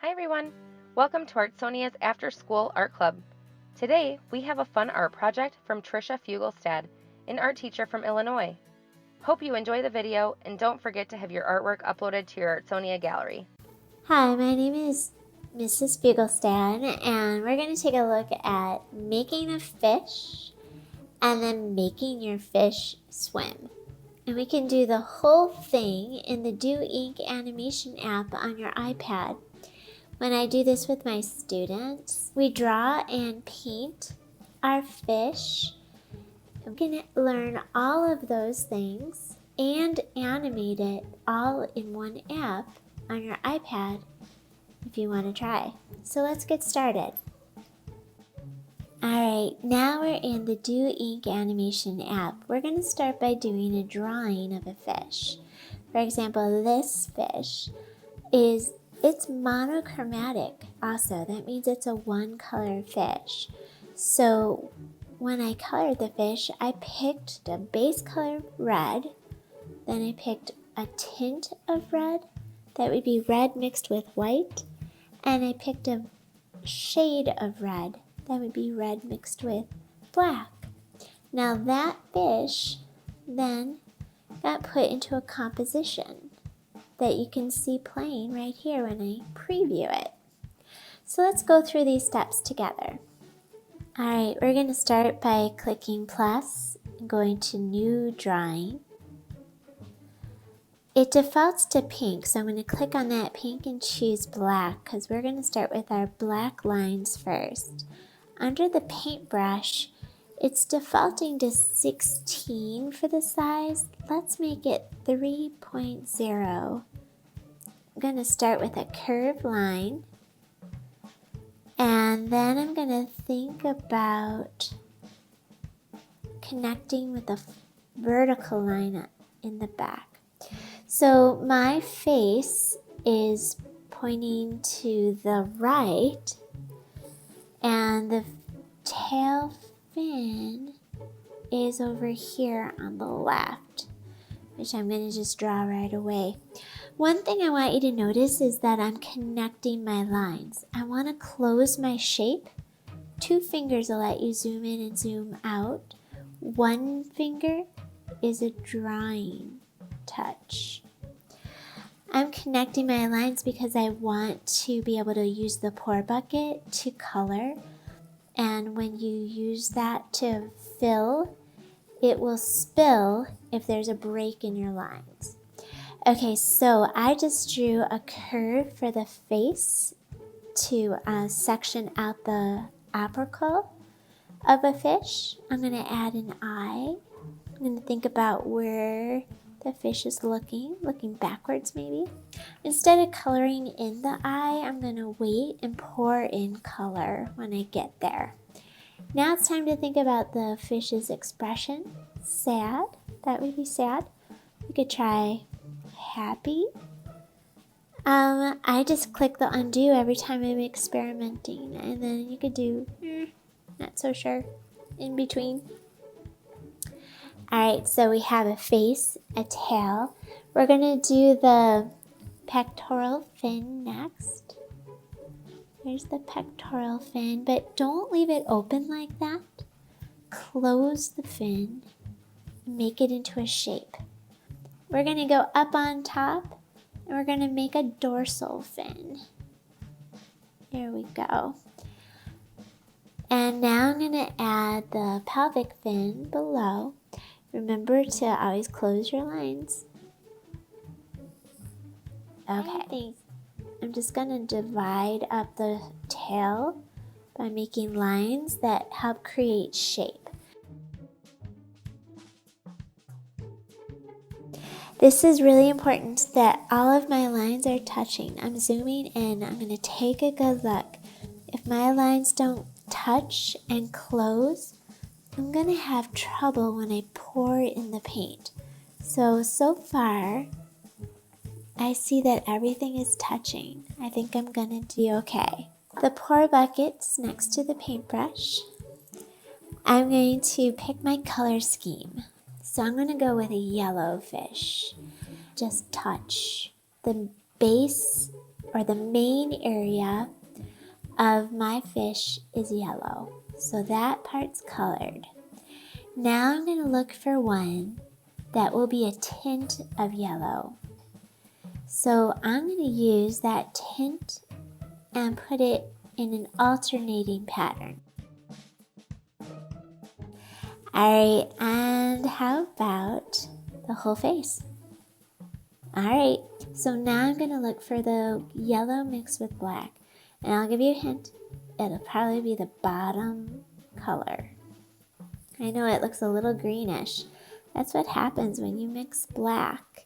Hi everyone! Welcome to Artsonia's After School Art Club. Today we have a fun art project from Tricia Fuglestad, an art teacher from Illinois. Hope you enjoy the video and don't forget to have your artwork uploaded to your Artsonia gallery. Hi, my name is Mrs. Fuglestad, and we're going to take a look at making a fish and then making your fish swim. And we can do the whole thing in the Do Ink animation app on your iPad. When I do this with my students, we draw and paint our fish. We can learn all of those things and animate it all in one app on your iPad if you want to try. So let's get started. Alright, now we're in the Do Ink animation app. We're going to start by doing a drawing of a fish. For example, this fish it's monochromatic also. That means it's a one color fish. So when I colored the fish, I picked the base color red, then I picked a tint of red, that would be red mixed with white, and I picked a shade of red, that would be red mixed with black. Now that fish then got put into a composition that you can see playing right here when I preview it. So let's go through these steps together. Alright, we're going to start by clicking plus and going to new drawing. It defaults to pink, so I'm going to click on that pink and choose black because we're going to start with our black lines first. Under the paintbrush, it's defaulting to 16 for the size. Let's make it 3.0. I'm going to start with a curved line, and then I'm going to think about connecting with a vertical line in the back. So my face is pointing to the right, and the tail fin is over here on the left, which I'm going to just draw right away. One thing I want you to notice is that I'm connecting my lines. I want to close my shape. 2 fingers will let you zoom in and zoom out. 1 finger is a drawing touch. I'm connecting my lines because I want to be able to use the pour bucket to color. And when you use that to fill, it will spill if there's a break in your lines. Okay, so I just drew a curve for the face to section out the apical of a fish. I'm going to add an eye. I'm going to think about where the fish is looking backwards maybe. Instead of coloring in the eye, I'm going to wait and pour in color when I get there. Now it's time to think about the fish's expression. Sad, that would be sad. We could try happy. I just click the undo every time I'm experimenting, and then you could do not so sure in between. Alright, so we have a face, a tail. We're going to do the pectoral fin next. Here's the pectoral fin, but don't leave it open like that. Close the fin and make it into a shape. We're going to go up on top, and we're going to make a dorsal fin. There we go. And now I'm going to add the pelvic fin below. Remember to always close your lines. Okay. I'm just going to divide up the tail by making lines that help create shape. This is really important that all of my lines are touching. I'm zooming in. I'm going to take a good look. If my lines don't touch and close, I'm going to have trouble when I pour in the paint. So far, I see that everything is touching. I think I'm going to do okay. The pour bucket's next to the paintbrush. I'm going to pick my color scheme. So I'm going to go with a yellow fish. Just touch the base or the main area of my fish is yellow. So that part's colored. Now I'm going to look for one that will be a tint of yellow. So I'm going to use that tint and put it in an alternating pattern. Alright, and how about the whole face? Alright, so now I'm going to look for the yellow mixed with black. And I'll give you a hint. It'll probably be the bottom color. I know it looks a little greenish. That's what happens when you mix black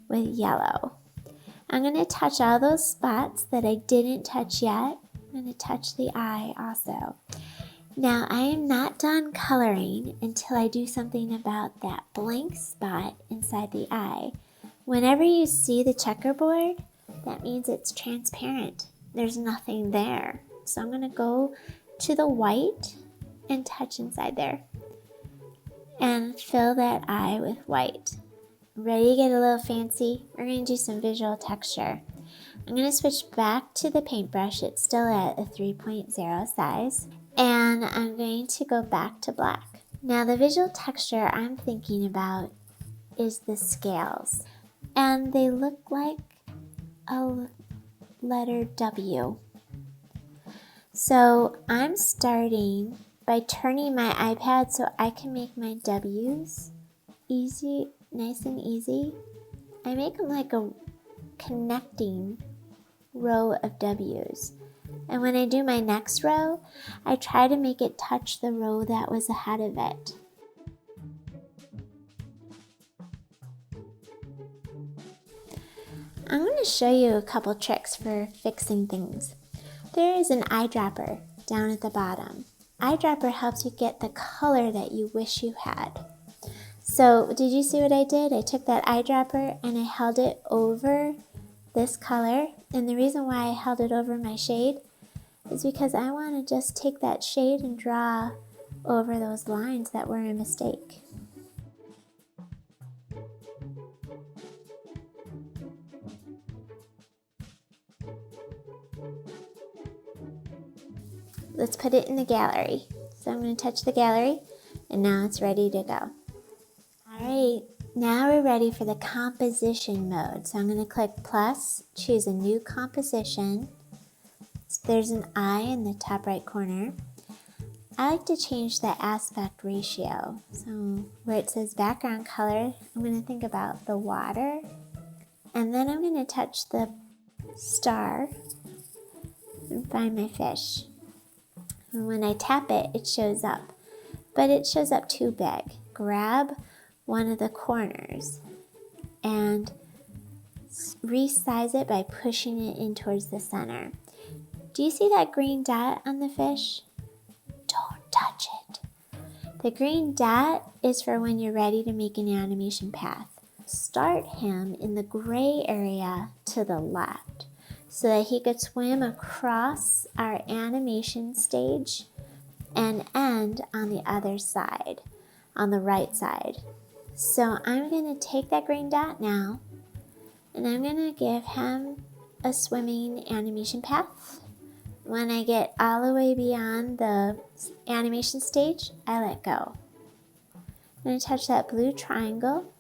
with yellow. I'm going to touch all those spots that I didn't touch yet. I'm going to touch the eye also. Now I am not done coloring until I do something about that blank spot inside the eye. Whenever you see the checkerboard, that means it's transparent. There's nothing there. So I'm going to go to the white and touch inside there. And fill that eye with white. Ready to get a little fancy? We're going to do some visual texture. I'm going to switch back to the paintbrush. It's still at a 3.0 size. And I'm going to go back to black. Now the visual texture I'm thinking about is the scales. And they look like a letter W. So I'm starting by turning my iPad so I can make my W's easy, nice and easy. I make them like a connecting row of W's. And when I do my next row, I try to make it touch the row that was ahead of it. I'm going to show you a couple tricks for fixing things. There is an eyedropper down at the bottom. Eyedropper helps you get the color that you wish you had. So did you see what I did? I took that eyedropper and I held it over this color. And the reason why I held it over my shade is because I want to just take that shade and draw over those lines that were a mistake. Let's put it in the gallery. So I'm going to touch the gallery and now it's ready to go. Alright, now we're ready for the composition mode. So I'm going to click plus, choose a new composition. So there's an eye in the top right corner. I like to change the aspect ratio. So where it says background color, I'm going to think about the water. And then I'm going to touch the star and find my fish. And when I tap it, it shows up. But it shows up too big. Grab one of the corners and resize it by pushing it in towards the center. Do you see that green dot on the fish? Don't touch it. The green dot is for when you're ready to make an animation path. Start him in the gray area to the left so that he could swim across our animation stage and end on the other side, on the right side. So I'm going to take that green dot now and I'm going to give him a swimming animation path. When I get all the way beyond the animation stage, I let go. I'm going to touch that blue triangle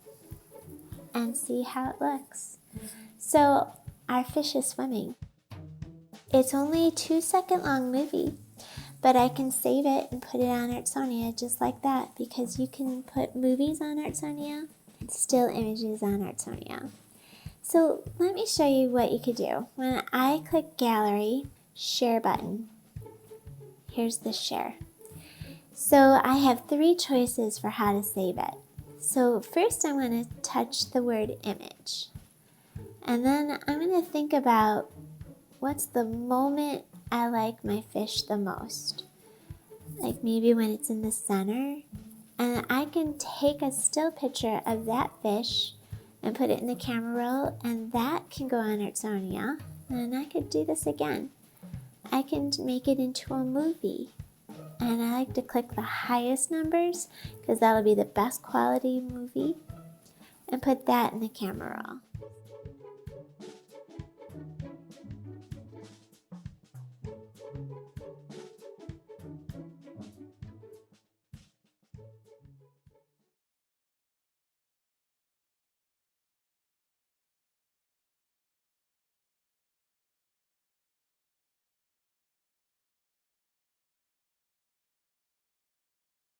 and see how it looks. So our fish is swimming. It's only a 2-second long movie, but I can save it and put it on Artsonia just like that because you can put movies on Artsonia and still images on Artsonia. So let me show you what you could do. When I click gallery, share button, here's the share. So I have 3 choices for how to save it. So first I'm going to touch the word image. And then I'm going to think about what's the moment I like my fish the most. Like maybe when it's in the center. And I can take a still picture of that fish and put it in the camera roll, and that can go on Artsonia. And I could do this again. I can make it into a movie. And I like to click the highest numbers because that'll be the best quality movie. And put that in the camera roll.